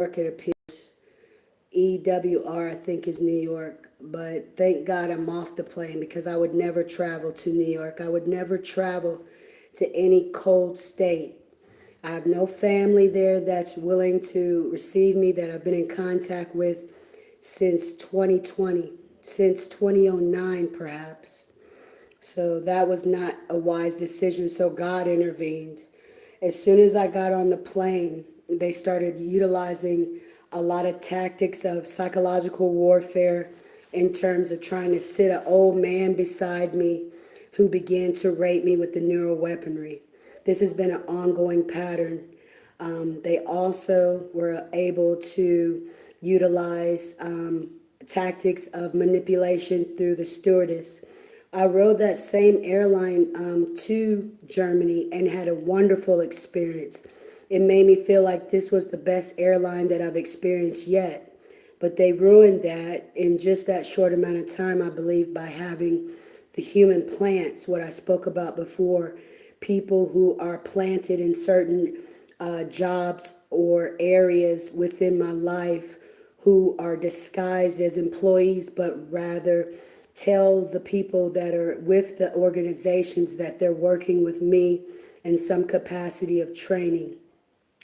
York, it appears. EWR, I think, is New York. But thank God I'm off the plane because I would never travel to New York. I would never travel to any cold state. I have no family there that's willing to receive me, that I've been in contact with since 2020, since 2009 perhaps. So that was not a wise decision. So God intervened. As soon as I got on the plane, they started utilizing a lot of tactics of psychological warfare in terms of trying to sit an old man beside me who began to rape me with the neural weaponry. This has been an ongoing pattern. They also were able to utilize tactics of manipulation through the stewardess. I rode that same airline to Germany and had a wonderful experience. It made me feel like this was the best airline that I've experienced yet. But they ruined that in just that short amount of time, I believe, by having the human plants, what I spoke about before, people who are planted in certain jobs or areas within my life who are disguised as employees, but rather tell the people that are with the organizations that they're working with me in some capacity of training.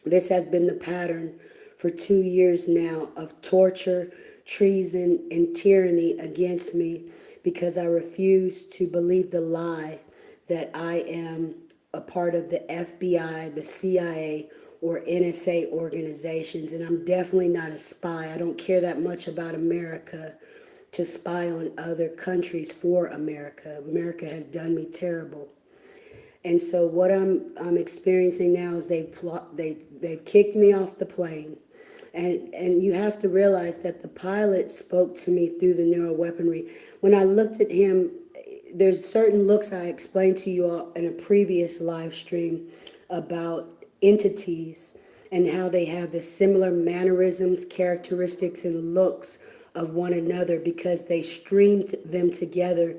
This has been the pattern for 2 years now of torture, treason, and tyranny against me because I refuse to believe the lie that I am a part of the FBI, the CIA, or NSA organizations. And I'm definitely not a spy. I don't care that much about America to spy on other countries for America. America has done me terrible. And so what I'm experiencing now is they've kicked me off the plane. And you have to realize that the pilot spoke to me through the neural weaponry. When I looked at him, there's certain looks I explained to you all in a previous live stream about entities and how they have the similar mannerisms, characteristics, and looks of one another because they streamed them together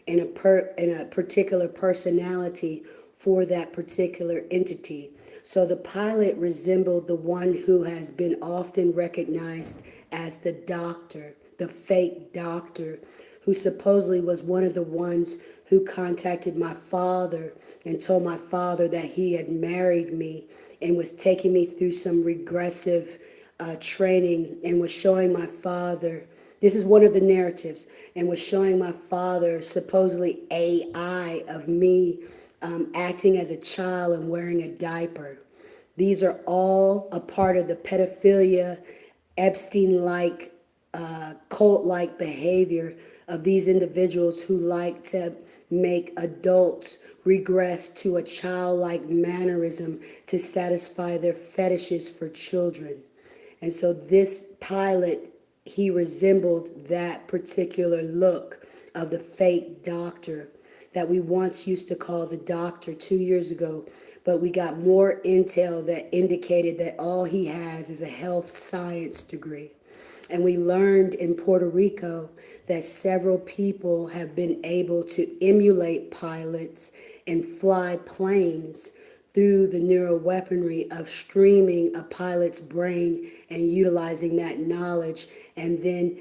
in a particular personality for that particular entity. So the pilot resembled the one who has been often recognized as the doctor, the fake doctor, who supposedly was one of the ones who contacted my father and told my father that he had married me and was taking me through some regressive training and was showing my father, this is one of the narratives, and was showing my father supposedly AI of me acting as a child and wearing a diaper. These are all a part of the pedophilia, Epstein-like, cult-like behavior of these individuals who like to make adults regress to a childlike mannerism to satisfy their fetishes for children. And so this pilot, he resembled that particular look of the fake doctor that we once used to call the doctor 2 years ago, but we got more intel that indicated that all he has is a health science degree. And we learned in Puerto Rico that several people have been able to emulate pilots and fly planes through the neural weaponry of streaming a pilot's brain and utilizing that knowledge and then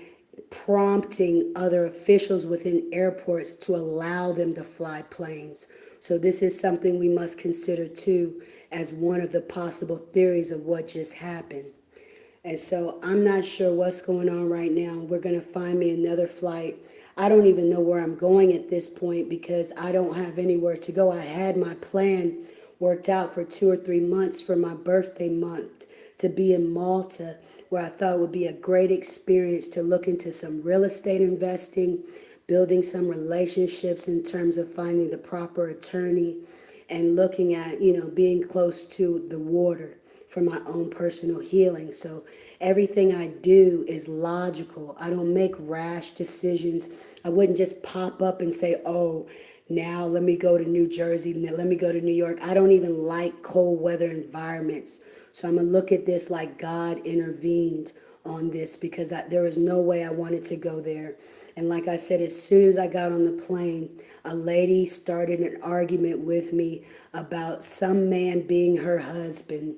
prompting other officials within airports to allow them to fly planes. So this is something we must consider too as one of the possible theories of what just happened. And so I'm not sure what's going on right now. We're going to find me another flight. I don't even know where I'm going at this point because I don't have anywhere to go. I had my plan worked out for 2 or 3 months for my birthday month to be in Malta, where I thought it would be a great experience to look into some real estate investing, building some relationships in terms of finding the proper attorney and looking at, being close to the water for my own personal healing. So everything I do is logical. I don't make rash decisions. I wouldn't just pop up and say, oh, now let me go to New Jersey, let me go to New York. I don't even like cold weather environments. So I'm going to look at this like God intervened on this because there was no way I wanted to go there. And like I said, as soon as I got on the plane, a lady started an argument with me about some man being her husband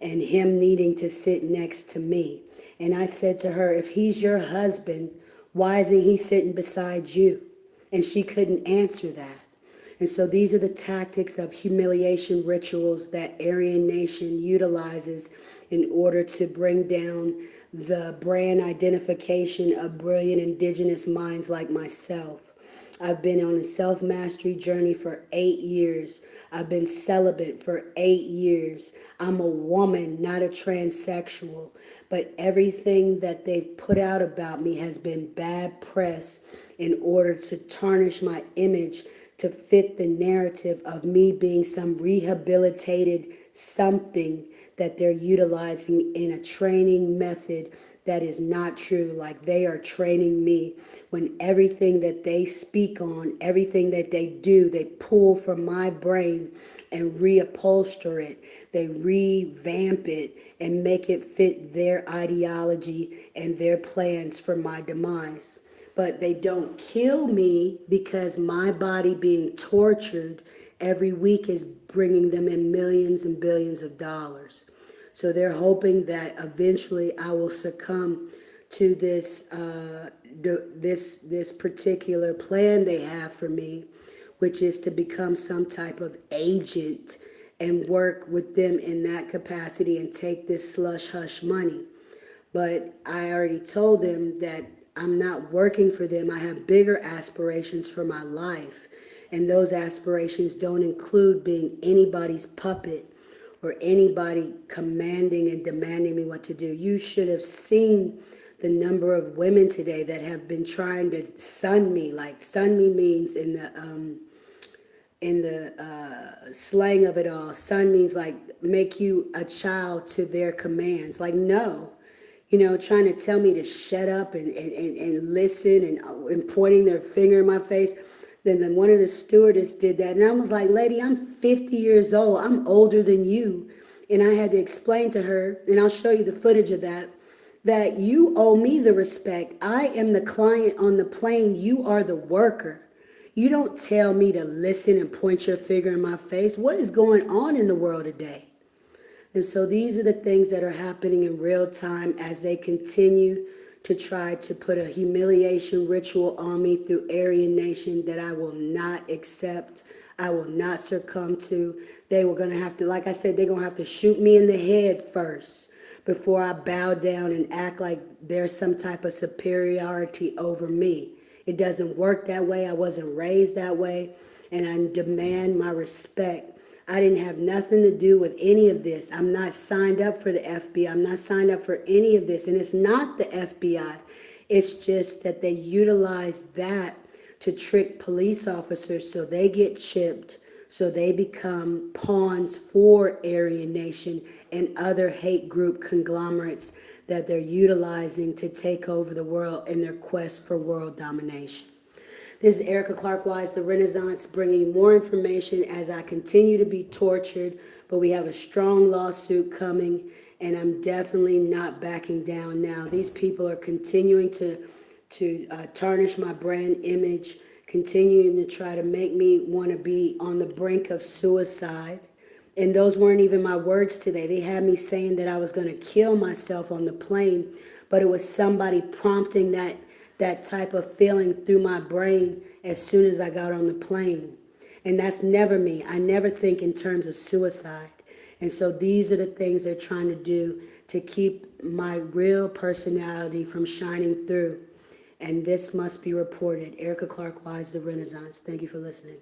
and him needing to sit next to me. And I said to her, if he's your husband, why isn't he sitting beside you? And she couldn't answer that. And so these are the tactics of humiliation rituals that Aryan Nation utilizes in order to bring down the brand identification of brilliant indigenous minds like myself. I've been on a self-mastery journey for 8 years. I've been celibate for 8 years. I'm a woman, not a transsexual. But everything that they've put out about me has been bad press in order to tarnish my image to fit the narrative of me being some rehabilitated something that they're utilizing in a training method that is not true. Like they are training me when everything that they speak on, everything that they do, they pull from my brain and reupholster it. They revamp it and make it fit their ideology and their plans for my demise. But they don't kill me because my body being tortured every week is bringing them in millions and billions of dollars. So they're hoping that eventually I will succumb to this particular plan they have for me, which is to become some type of agent and work with them in that capacity and take this slush hush money. But I already told them that I'm not working for them. I have bigger aspirations for my life. And those aspirations don't include being anybody's puppet or anybody commanding and demanding me what to do. You should have seen the number of women today that have been trying to sun me. Like sun me means in the slang of it all, sun means like make you a child to their commands. Like no. Trying to tell me to shut up and listen and pointing their finger in my face. Then one of the stewardess did that. And I was like, lady, I'm 50 years old. I'm older than you. And I had to explain to her, and I'll show you the footage of that you owe me the respect. I am the client on the plane. You are the worker. You don't tell me to listen and point your finger in my face. What is going on in the world today? And so these are the things that are happening in real time as they continue to try to put a humiliation ritual on me through Aryan Nation that I will not accept. I will not succumb to. They were going to have to, like I said, they're going to have to shoot me in the head first before I bow down and act like there's some type of superiority over me. It doesn't work that way. I wasn't raised that way. And I demand my respect. I didn't have nothing to do with any of this. I'm not signed up for the FBI. I'm not signed up for any of this. And it's not the FBI. It's just that they utilize that to trick police officers so they get chipped, so they become pawns for Aryan Nation and other hate group conglomerates that they're utilizing to take over the world in their quest for world domination. This is Erica Clark Wise, The Renaissance, bringing you more information as I continue to be tortured, but we have a strong lawsuit coming, and I'm definitely not backing down now. These people are continuing to tarnish my brand image, continuing to try to make me want to be on the brink of suicide. And those weren't even my words today. They had me saying that I was going to kill myself on the plane, but it was somebody prompting that type of feeling through my brain as soon as I got on the plane. And that's never me. I never think in terms of suicide. And so these are the things they're trying to do to keep my real personality from shining through. And this must be reported. Erica Clark Wise, The Renaissance. Thank you for listening.